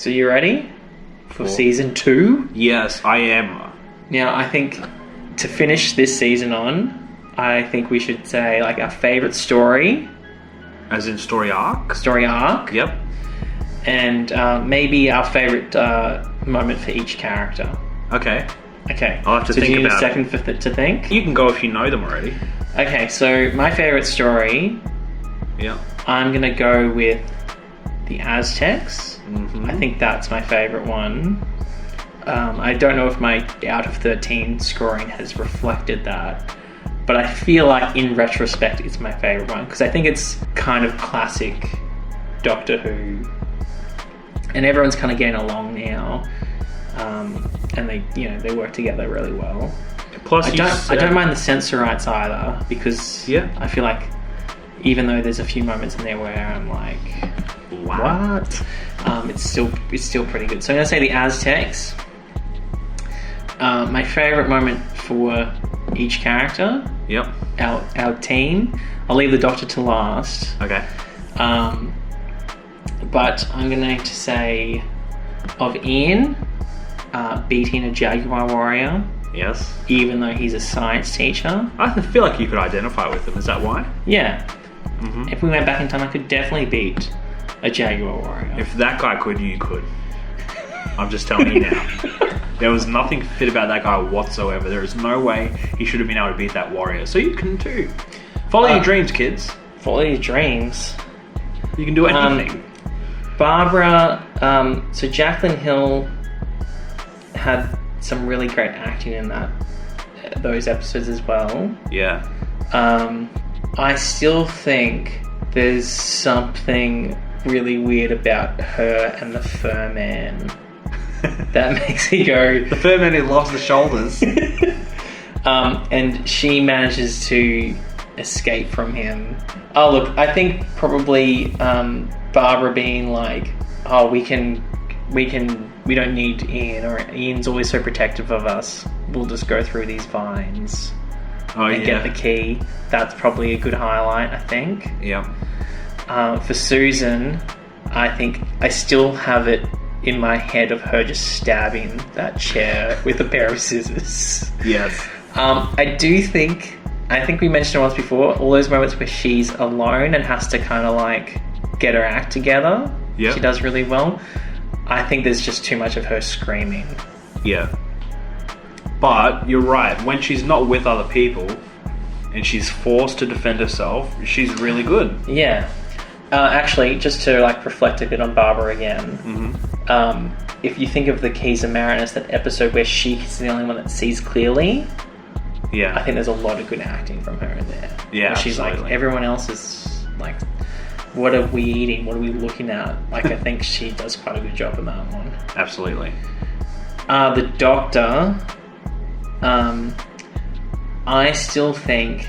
So you ready for season 2? Yes, I am. Now, I think to finish this season on, I think we should say like our favourite story. As in story arc? Story arc. Yep. And maybe our favourite moment for each character. Okay. Okay. I'll have to think do you need about a second to think? You can go if you know them already. Okay, so my favourite story... Yeah. I'm going to go with the Aztecs. Mm-hmm. I think that's my favourite one. I don't know if my out of 13 scoring has reflected that, but I feel like in retrospect it's my favourite one because I think it's kind of classic Doctor Who, and everyone's kind of getting along now, and they work together really well. Plus, I don't mind the Sensorites either because I feel like even though there's a few moments in there where I'm like, what? It's still pretty good. So I'm gonna say the Aztecs. My favourite moment for each character. Yep. Our team. I'll leave the Doctor to last. Okay. But I'm going to say of Ian beating a Jaguar warrior. Yes. Even though he's a science teacher. I feel like you could identify with him. Is that why? Yeah. Mm-hmm. If we went back in time, I could definitely beat a Jaguar warrior. If that guy could, you could. I'm just telling you now. There was nothing fit about that guy whatsoever. There is no way he should have been able to beat that warrior. So you can too. Follow your dreams, kids. Follow your dreams. You can do anything. Barbara, so Jacqueline Hill had some really great acting in those episodes as well. Yeah. I still think there's something really weird about her and the fur man that makes me go... The fur man who lost the shoulders. And she manages to escape from him. Oh, look, I think probably Barbara being like, oh, we don't need Ian, or Ian's always so protective of us. We'll just go through these vines and get the key. That's probably a good highlight, I think. Yeah. For Susan, I think I still have it in my head of her just stabbing that chair with a pair of scissors. Yes. I think we mentioned it once before, all those moments where she's alone and has to kind of like get her act together. Yeah. She does really well. I think there's just too much of her screaming. Yeah. But you're right. When she's not with other people and she's forced to defend herself, she's really good. Yeah. Actually, just to like reflect a bit on Barbara again, if you think of the Keys of Marinus, that episode where she's the only one that sees clearly, I think there's a lot of good acting from her in there. Yeah, she's absolutely. Like, everyone else is like, what are we eating? What are we looking at? Like, I think she does quite a good job in that one. Absolutely. The Doctor, I still think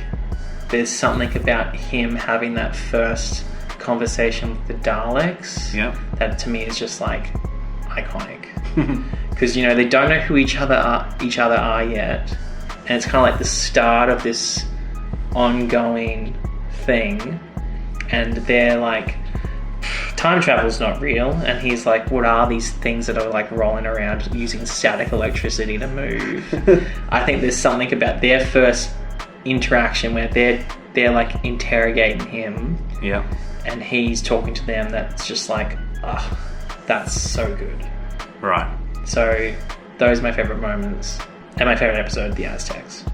there's something about him having that first conversation with the Daleks that to me is just like iconic. Because they don't know who each other are yet, and it's kind of like the start of this ongoing thing, and they're like, time travel's not real, and he's like, what are these things that are like rolling around using static electricity to move? I think there's something about their first interaction where they're like interrogating him, and he's talking to them, that's just like, that's so good. Right. So those are my favourite moments, and my favourite episode, The Aztecs.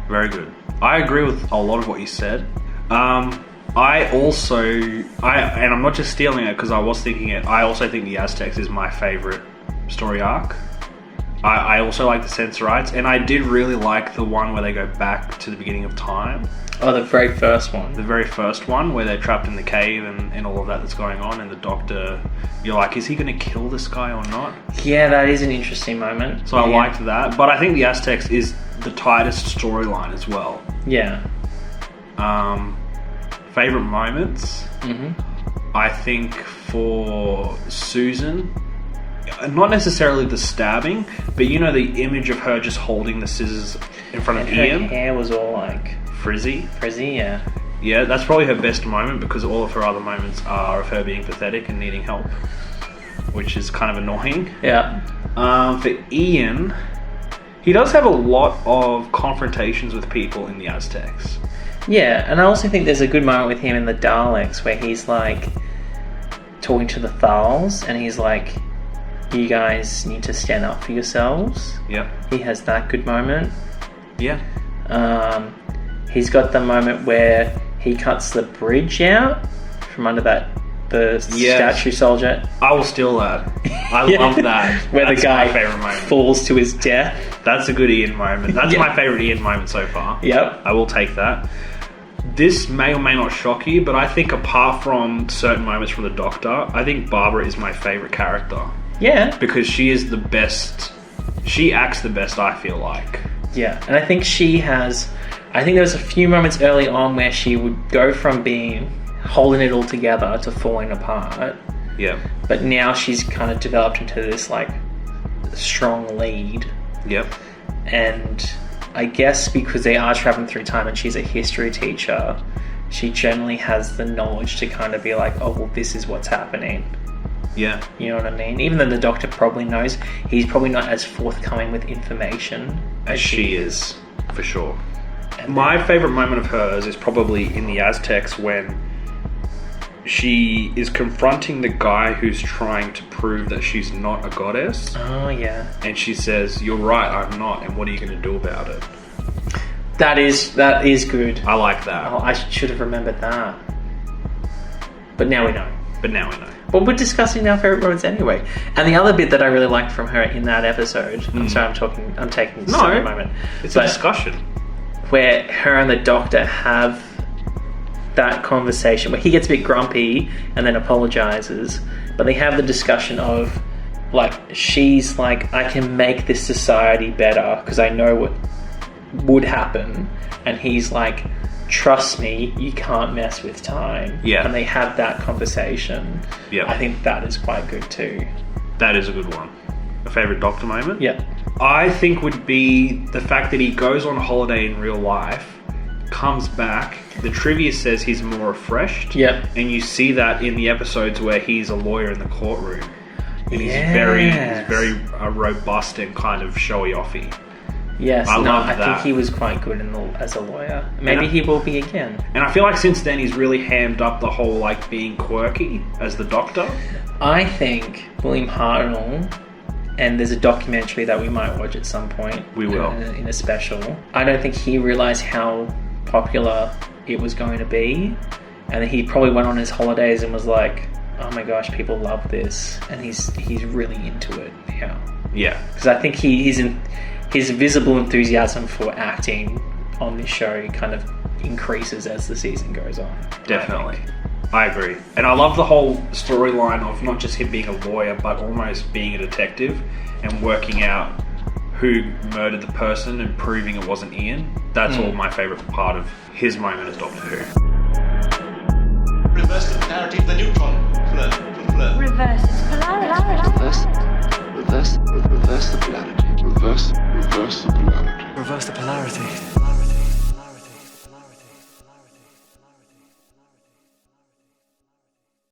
Very good. I agree with a lot of what you said. And I'm not just stealing it because I was thinking it, I also think The Aztecs is my favourite story arc. I also like the Sensorites, and I did really like the one where they go back to the beginning of time. Oh, the very first one. The very first one where they're trapped in the cave and all of that's going on, and the Doctor, you're like, is he going to kill this guy or not? Yeah, that is an interesting moment. So I liked that, but I think the Aztecs is the tightest storyline as well. Yeah. Favourite moments? I think for Susan, not necessarily the stabbing, but the image of her just holding the scissors in front of Ian. Her hair was all like... Frizzy, yeah. Yeah, that's probably her best moment because all of her other moments are of her being pathetic and needing help. which is kind of annoying. Yeah. For Ian, he does have a lot of confrontations with people in the Aztecs. Yeah, and I also think there's a good moment with him in the Daleks where he's like talking to the Thals and he's like, you guys need to stand up for yourselves. Yeah. He has that good moment. Yeah. He's got the moment where he cuts the bridge out from under the statue soldier. I will steal that. I love that. Where That's the guy my favorite moment. falls to his death. That's a good Ian moment. That's my favorite Ian moment so far. Yep. I will take that. This may or may not shock you, but I think apart from certain moments from the Doctor, I think Barbara is my favorite character. Yeah. Because she is the best. She acts the best, I feel like. Yeah, and I think there was a few moments early on where she would go from being holding it all together to falling apart. Yeah. But now she's kind of developed into this like strong lead. Yep. And I guess because they are traveling through time and she's a history teacher, she generally has the knowledge to kind of be like, oh, well, this is what's happening. Yeah. You know what I mean? Even though the Doctor probably knows, he's probably not as forthcoming with information as she is, for sure. My favourite moment of hers is probably in the Aztecs when she is confronting the guy who's trying to prove that she's not a goddess. Oh, yeah. And she says, you're right, I'm not, and what are you going to do about it? That is good. I like that. Oh, I should have remembered that. But now we know. Well, we're discussing our favourite moments anyway. And the other bit that I really liked from her in that episode, I'm sorry, I'm taking a moment. It's a discussion. Where her and the Doctor have that conversation where he gets a bit grumpy and then apologises, but they have the discussion of like, she's like, I can make this society better because I know what would happen, and he's like, trust me, you can't mess with time. Yeah. And they have that conversation. Yeah. I think that is quite good too. That is a good one. A favourite Doctor moment? Yeah. I think would be the fact that he goes on holiday in real life, comes back, the trivia says he's more refreshed. Yep. And you see that in the episodes where he's a lawyer in the courtroom. And he's very robust and kind of showy-offy. Yes, I think he was quite good as a lawyer. Maybe he will be again. And I feel like since then he's really hammed up the whole like being quirky as the Doctor. I think William Hartnell, and there's a documentary that we might watch at some point. We will. In a special. I don't think he realised how popular it was going to be. And he probably went on his holidays and was like, oh my gosh, people love this. And he's really into it now. Yeah. Because I think his visible enthusiasm for acting on this show kind of increases as the season goes on. Definitely. I agree. And I love the whole storyline of not just him being a lawyer, but almost being a detective and working out who murdered the person and proving it wasn't Ian. That's all my favourite part of his moment as Doctor Who. Reverse the polarity of the neutron. Flirt. Reverse its polarity. Reverse the polarity. Reverse the polarity. Reverse the polarity.